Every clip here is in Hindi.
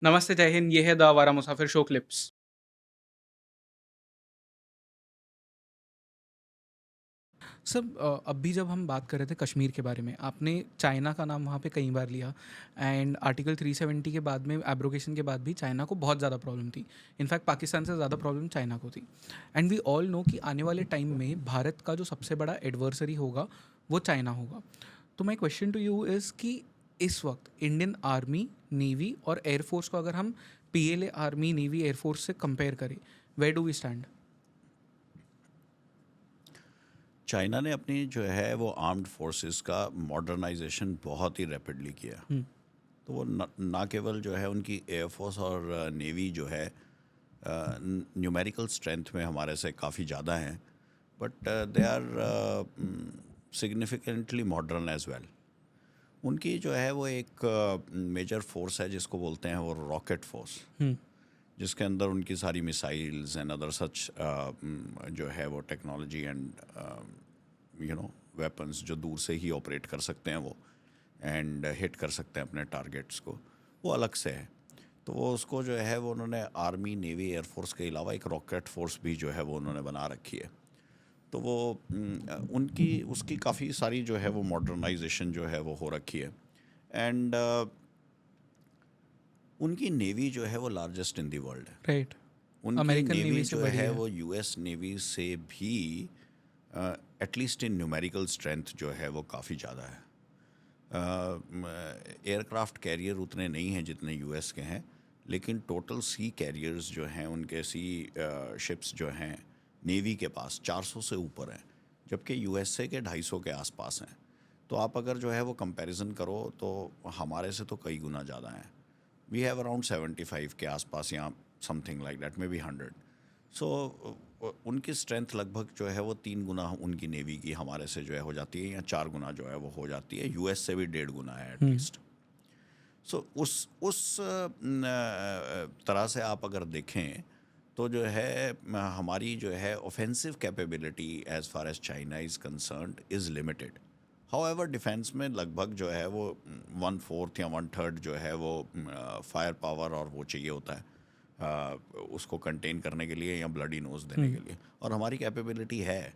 नमस्ते, जय हिंद, ये है द आवारा मुसाफिर शो क्लिप्स। सब अभी जब हम बात कर रहे थे कश्मीर के बारे में, आपने चाइना का नाम वहाँ पे कई बार लिया एंड आर्टिकल 370 के बाद में एब्रोगेशन के बाद भी चाइना को बहुत ज़्यादा प्रॉब्लम थी। इनफैक्ट पाकिस्तान से ज़्यादा प्रॉब्लम चाइना को थी एंड वी ऑल नो कि आने वाले टाइम में भारत का जो सबसे बड़ा एडवर्सरी होगा, वो चाइना होगा। तो my question to you is कि इस वक्त इंडियन आर्मी, नेवी और एयरफोर्स को अगर हम PLA आर्मी, नेवी, एयरफोर्स से कंपेयर करें, where do we stand? China ने अपनी जो है वो आर्म्ड फोर्सेस का मॉडर्नाइजेशन बहुत ही रैपिडली किया। तो वो ना केवल जो है उनकी एयरफोर्स और नेवी जो है न्यूमेरिकल स्ट्रेंथ में हमारे से काफ़ी ज़्यादा हैं, but they are significantly modern as well. उनकी जो है वो एक मेजर फोर्स है जिसको बोलते हैं वो रॉकेट फोर्स, जिसके अंदर उनकी सारी मिसाइल्स एंड अदर सच जो है वो टेक्नोलॉजी एंड वेपन्स जो दूर से ही ऑपरेट कर सकते हैं वो एंड हिट कर सकते हैं अपने टारगेट्स को, वो अलग से है। तो वो उसको जो है वो उन्होंने आर्मी, नेवी, एयरफोर्स के अलावा एक रॉकेट फोर्स भी जो है वो उन्होंने बना रखी है। तो वो उनकी उसकी काफ़ी सारी जो है वो मॉडर्नाइजेशन जो है वो हो रखी है। एंड उनकी नेवी जो है वो लार्जेस्ट इन दी वर्ल्ड है। राइट। उनकी अमेरिकन नेवी नेवी से जो बड़ी है है। वो यूएस नेवी से भी एटलीस्ट इन न्यूमेरिकल स्ट्रेंथ जो है वो काफ़ी ज़्यादा है। एयरक्राफ्ट कैरियर उतने नहीं हैं जितने यूएस के हैं, लेकिन टोटल सी कैरियर्स जो हैं, उनके सी शिप्स जो हैं नेवी के पास 400 से ऊपर हैं, जबकि यूएसए के 250 के आसपास हैं। तो आप अगर जो है वो कंपैरिजन करो तो हमारे से तो कई गुना ज़्यादा हैं। वी हैव अराउंड 75 के आसपास, या something like that, may be 100। सो उनकी स्ट्रेंथ लगभग जो है वो 3 गुना उनकी नेवी की हमारे से जो है हो जाती है, या 4 गुना जो है वो हो जाती है। यूएस से भी 1.5 गुना है एटलीस्ट। सो तरह से आप अगर देखें तो जो है हमारी जो है offensive capability as far as China is concerned is limited. However defence में लगभग जो है वो 1/4 या 1/3 जो है वो फायर पावर और वो चाहिए होता है उसको कंटेन करने के लिए या ब्लडी नोज देने के लिए, और हमारी कैपेबिलिटी है।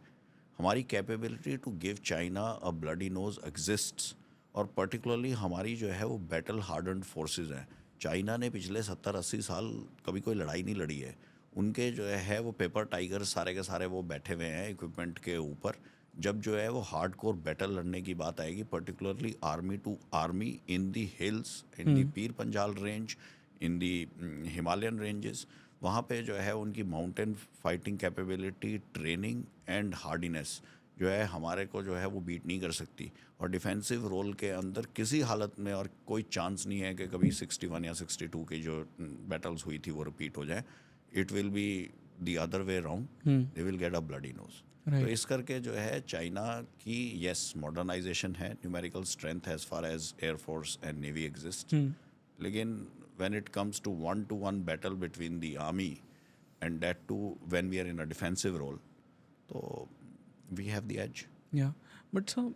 हमारी capability to give China a bloody nose exists, और पर्टिकुलरली हमारी जो है वो बैटल हार्डन्ड फोर्सेस हैं। चाइना ने पिछले 70-80 साल कभी कोई लड़ाई नहीं लड़ी है। उनके जो है वो पेपर टाइगर सारे के सारे वो बैठे हुए हैं इक्विपमेंट के ऊपर। जब जो है वो हार्ड कोर बैटल लड़ने की बात आएगी, particularly army to army in the hills, in the Pir Panjal range, in the Himalayan ranges, वहाँ पे जो है उनकी mountain fighting capability, training and hardiness जो है हमारे को जो है वो बीट नहीं कर सकती। और डिफेंसिव रोल के अंदर किसी हालत में और कोई चांस नहीं है कि कभी 61 या 62 की जो बैटल्स हुई थी वो रिपीट हो जाए। It will be the other way round, they will get a bloody nose. तो राइट। इस करके जो है चाइना की यस मॉडर्नाइजेशन है, numerical strength as far as air force and navy exist, लेकिन when it comes to one battle between the army, and that too when we are in a defensive role, so we have the edge. या but sir,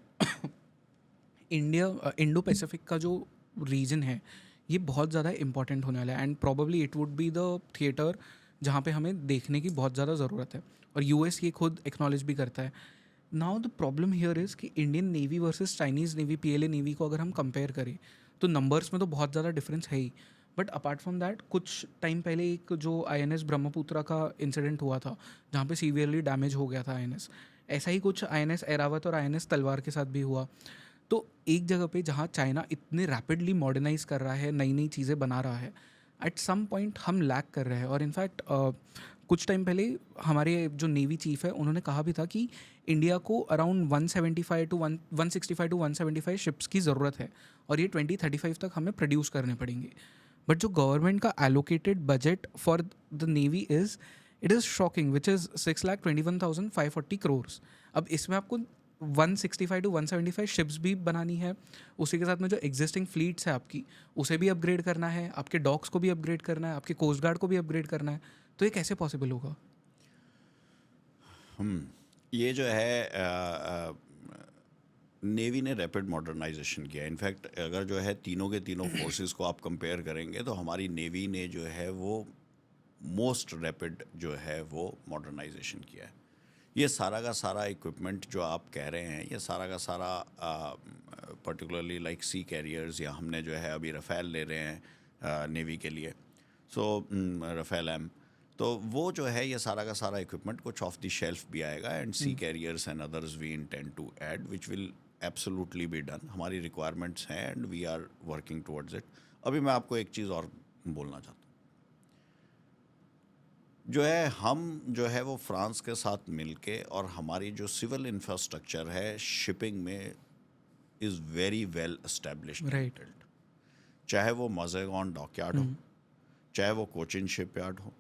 India Indo Pacific का जो रीजन है, ये बहुत ज़्यादा इंपॉर्टेंट होने वाला है and probably it would be the theatre जहाँ पे हमें देखने की बहुत ज़्यादा ज़रूरत है। और यूएस ये खुद एक्नॉलेज भी करता है। Now the problem here is कि Indian navy versus Chinese navy, PLA navy को अगर हम कंपेयर करें तो नंबर्स में तो बहुत ज़्यादा डिफरेंस है ही। बट अपार्ट फ्रॉम दैट, कुछ टाइम पहले एक जो INS ब्रह्मपुत्रा का इंसिडेंट हुआ था, जहाँ पे सीवियरली डैमेज हो गया था INS, ऐसा ही कुछ INS ऐरावत और INS तलवार के साथ भी हुआ। तो एक जगह पे जहाँ चाइना इतने रैपिडली मॉडर्नाइज कर रहा है, नई नई चीज़ें बना रहा है, एट सम पॉइंट हम लैक कर रहे हैं। और इनफैक्ट कुछ टाइम पहले हमारे जो नेवी चीफ है, उन्होंने कहा भी था कि इंडिया को अराउंड 165 शिप्स की ज़रूरत है और ये 2035 तक हमें प्रोड्यूस करने पड़ेंगे। बट जो गवर्नमेंट का allocated budget for the navy is, it is shocking, which is 6,21,540 crores. अब इसमें आपको 165 to 175 शिप्स भी बनानी है, उसी के साथ में जो एग्जिस्टिंग फ्लीट्स है आपकी, उसे भी अपग्रेड करना है, आपके डॉक्स को भी अपग्रेड करना है, आपके कोस्ट गार्ड को भी अपग्रेड करना है। तो ये कैसे पॉसिबल होगा? ये जो है नेवी ने रैपिड मॉडर्नाइजेशन किया। इनफैक्ट अगर जो है तीनों के तीनों फोर्सेस को आप कंपेयर करेंगे तो हमारी नेवी ने जो है वो मोस्ट रैपिड जो है वो मॉडर्नाइजेशन किया है। ये सारा का सारा इक्विपमेंट जो आप कह रहे हैं, ये सारा का सारा पर्टिकुलरली लाइक सी कैरियर्स, या हमने जो है अभी रफ़ेल ले रहे हैं नेवी के लिए, सो रफ़ेल एम, तो वो जो है ये सारा का सारा इक्विपमेंट कुछ ऑफ द शेल्फ भी आएगा, and sea carriers and others we intend to add which will absolutely be done. हमारी रिक्वायरमेंट्स हैं and we are working towards it. अभी मैं आपको एक चीज़ और बोलना चाहता हूँ, जो है हम जो है वो फ्रांस के साथ मिलके, और हमारी जो सिविल इंफ्रास्ट्रक्चर है शिपिंग में is very well established, Right. चाहे वो मज़ेगॉन डॉकयार्ड हो, चाहे वो कोचिन शिपयार्ड हो।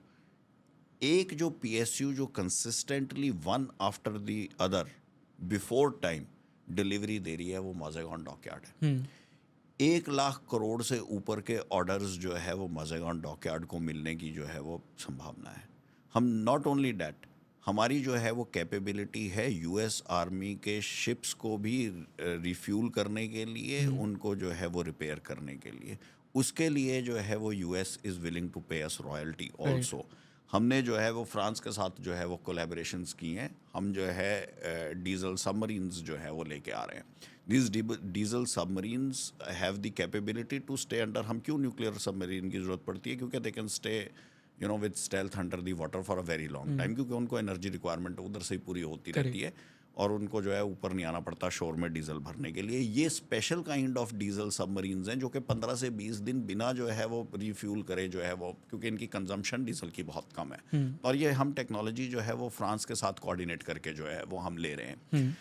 एक जो पीएसयू जो consistently one after the other before time delivery दे रही है वो मज़ेगॉन डॉकयार्ड है। 1 लाख करोड़ से ऊपर के ऑर्डर्स जो है वो मज़ेगॉन डॉकयार्ड को मिलने की जो है वो संभावना है। हम नॉट ओनली डैट, हमारी जो है वो कैपेबिलिटी है यूएस आर्मी के शिप्स को भी रिफ्यूल करने के लिए, उनको जो है वो रिपेयर करने के लिए, उसके लिए जो है वो यूएस इज़ विलिंग टू पे अस रॉयल्टी ऑल्सो। हमने जो है वो फ्रांस के साथ जो है वो कोलैबोरेशंस की हैं। हम जो है डीजल सबमरीन्स जो है वो लेके आ रहे हैं। These diesel submarines have the capability to stay under. हम क्यों न्यूक्लियर सबमरीन की ज़रूरत पड़ती है? क्योंकि they can stay with stealth under the water for a very long time, क्योंकि उनको एनर्जी रिक्वायरमेंट उधर से ही पूरी होती रहती है, और उनको जो है ऊपर नहीं आना पड़ता शोर में डीजल भरने के लिए। ये special kind of diesel submarines हैं जो कि 15 से 20 दिन बिना जो है वो रिफ्यूल करे जो है वो, क्योंकि इनकी कंजम्पशन डीजल की बहुत कम है, और ये हम टेक्नोलॉजी जो है वो फ्रांस के साथ कोऑर्डिनेट करके जो है वो हम ले रहे हैं।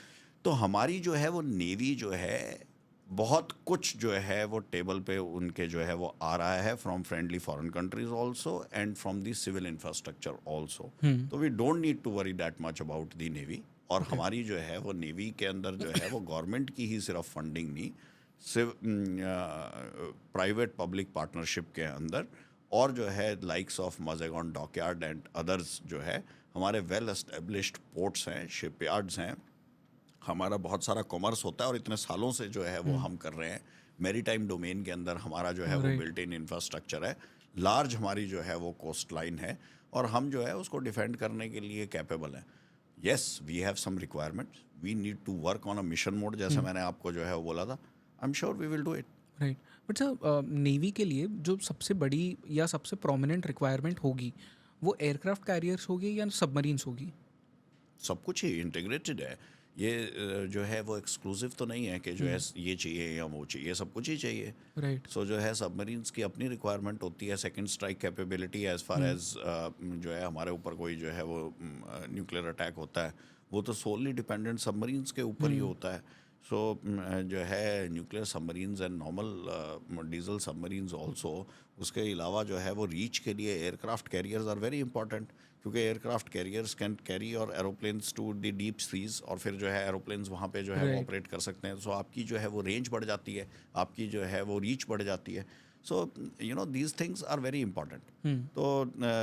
तो हमारी जो है वो नेवी जो है बहुत कुछ जो है वो टेबल पे उनके जो है वो आ रहा है, from friendly foreign countries also and from the civil infrastructure also. तो we don't need to worry that much about the navy. और हमारी जो है वो नेवी के अंदर जो है वो गवर्नमेंट की ही सिर्फ फंडिंग नहीं, प्राइवेट पब्लिक पार्टनरशिप के अंदर, और जो है likes of Mazagon dockyard and others जो है हमारे वेल एस्टेब्लिश्ड पोर्ट्स हैं, शिपयार्ड्स हैं, हमारा बहुत सारा कॉमर्स होता है, और इतने सालों से जो है वो हम कर रहे हैं। मैरीटाइम डोमेन के अंदर हमारा जो है वो बिल्ट इन इंफ्रास्ट्रक्चर है, लार्ज हमारी जो है वो कोस्ट लाइन है, और हम जो है उसको डिफेंड करने के लिए कैपेबल हैं। Yes, we have some requirements, we need to work on a mission mode, जैसे मैंने आपको जो है वो बोला था। I am sure we will do it. Right. But sir, navy के लिए जो सबसे बड़ी या सबसे प्रोमिनेंट रिक्वायरमेंट होगी वो एयरक्राफ्ट कैरियर्स होगी या सबमरीन्स होगी? सब कुछ ही इंटीग्रेटेड है। ये जो है वो एक्सक्लूसिव तो नहीं है कि जो है ये चाहिए या वो चाहिए, सब कुछ ही चाहिए। राइट। सो जो है सबमरीन्स की अपनी रिक्वायरमेंट होती है, second strike capability, as far as जो है हमारे ऊपर कोई जो है वो न्यूक्लियर अटैक होता है वो तो सोलली डिपेंडेंट सबमरीन्स के ऊपर ही होता है। सो जो है nuclear submarines and normal diesel submarines also, उसके अलावा जो है वो रीच के लिए aircraft carriers are very important, क्योंकि एयरक्राफ्ट कैरियर्स कैन कैरी और aeroplanes to the deep seas, और फिर जो है एरोप्लेन्स वहाँ पे जो है वो ऑपरेट कर सकते हैं। सो आपकी जो है वो रेंज बढ़ जाती है, आपकी जो है वो रीच बढ़ जाती है। So these things are very important. तो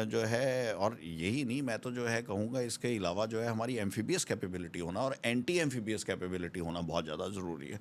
जो है, और यही नहीं, मैं तो जो है कहूँगा इसके अलावा जो है हमारी एम्फीबियस कैपेबिलिटी होना और एंटी एम्फीबियस कैपेबिलिटी होना बहुत ज़्यादा ज़रूरी है।